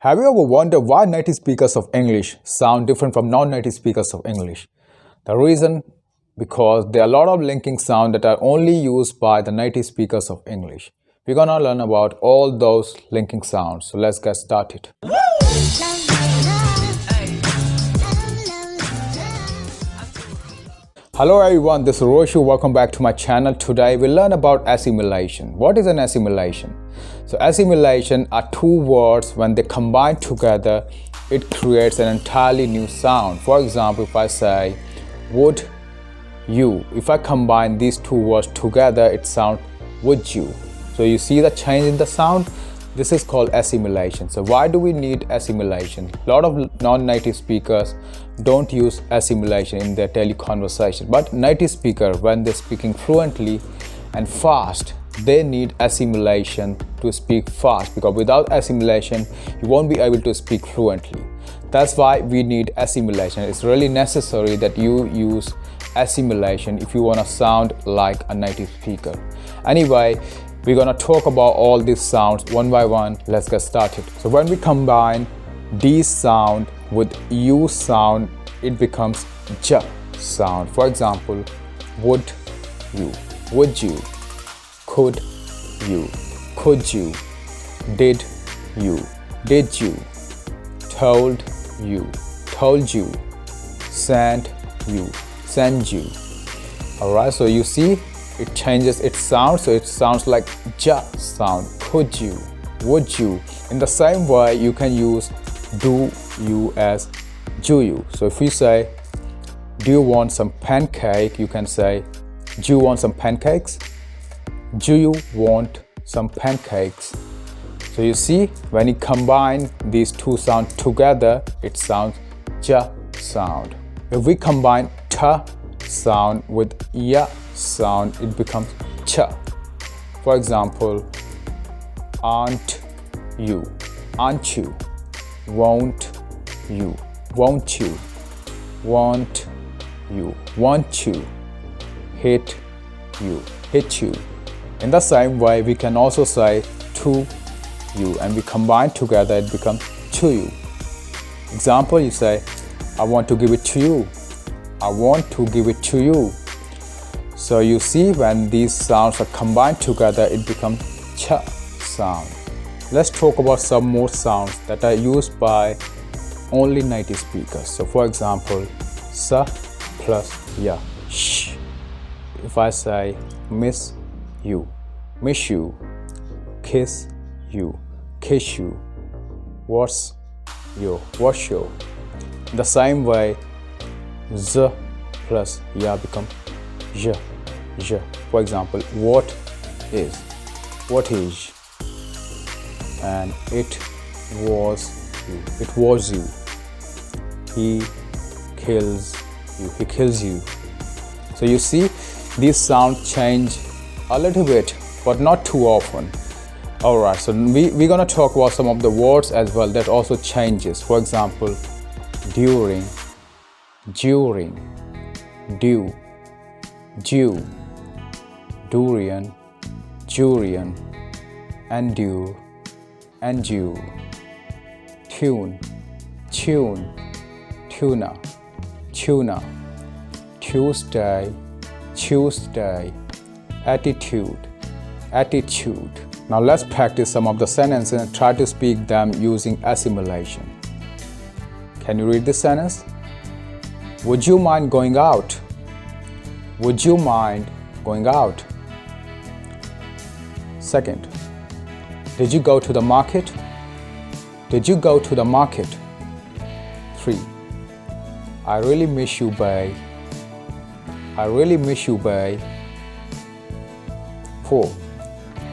Have you ever wondered why native speakers of English sound different from non-native speakers of English? The reason, because there are a lot of linking sounds that are only used by the native speakers of English. We're gonna learn about all those linking sounds, so let's get started. Hello everyone, this is Rishu. Welcome back to my channel. Today we'll learn about assimilation. What is an assimilation? So assimilation are two words. When they combine together, it creates an entirely new sound. For example, if I say would you, if I combine these two words together, it sounds would you. So you see the change in the sound? This is called assimilation. So why do we need assimilation? A lot of non-native speakers don't use assimilation in their daily conversation, but native speaker, when they're speaking fluently and fast, they need assimilation to speak fast, because without assimilation you won't be able to speak fluently. That's why we need assimilation. It's really necessary that you use assimilation if you want to sound like a native speaker. Anyway, we're gonna talk about all these sounds one by one. Let's get started. So when we combine these sound with U sound, it becomes J sound. For example, would you, could you, did you, told you, sent you. Alright, so you see it changes its sound, so it sounds like J sound. Could you, would you. In the same way, you can use do you as do you. So if you say, do you want some pancake? You can say, do you want some pancakes? Do you want some pancakes? So you see, when you combine these two sounds together, it sounds J sound. If we combine T sound with Y sound, it becomes Ch. For example, aren't you, won't you, want you, want you, hit you. In the same way, we can also say to you, and we combine together, it becomes to you. Example, you say, I want to give it to you. I want to give it to you. So you see, when these sounds are combined together, it becomes Ch sound. Let's talk about some more sounds that are used by only native speakers. So for example, sa plus ya, sh. If I say miss you, kiss you, wash you. In the same way, z plus ya become j. For example, what is, and it was you. He kills you. So you see, these sounds change a little bit, but not too often. Alright, so we're gonna talk about some of the words as well that also changes. For example, during, due, durian, endure, tune, tuna, Tuesday, attitude. Now let's practice some of the sentences and try to speak them using assimilation. Can you read this sentence? Would you mind going out? Would you mind going out? Second, did you go to the market? Did you go to the market? 3, I really miss you, babe. I really miss you, babe. 4,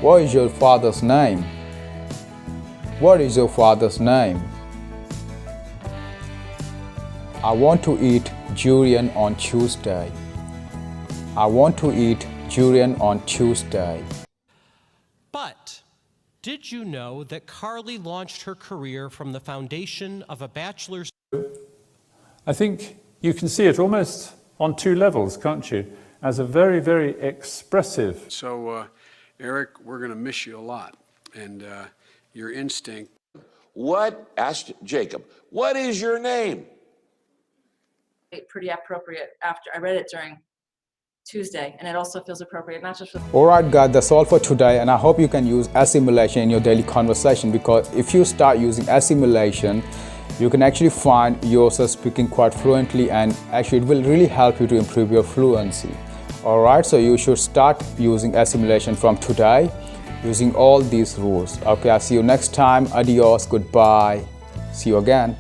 what is your father's name? What is your father's name? I want to eat durian on Tuesday. I want to eat durian on Tuesday. But did you know that Carly launched her career from the foundation of a bachelor's? I think you can see it almost on two levels, can't you? As a very, very expressive. So, Eric, we're going to miss you a lot. And your instinct. Asked Jacob, what is your name? Pretty appropriate after I read it during Tuesday, and it also feels appropriate not just for Alright guys, that's all for today, and I hope you can use assimilation in your daily conversation, because if you start using assimilation, you can actually find yourself speaking quite fluently, and actually it will really help you to improve your fluency. Alright, so you should start using assimilation from today, using all these rules. Okay, I'll see you next time. Adios, goodbye. See you again.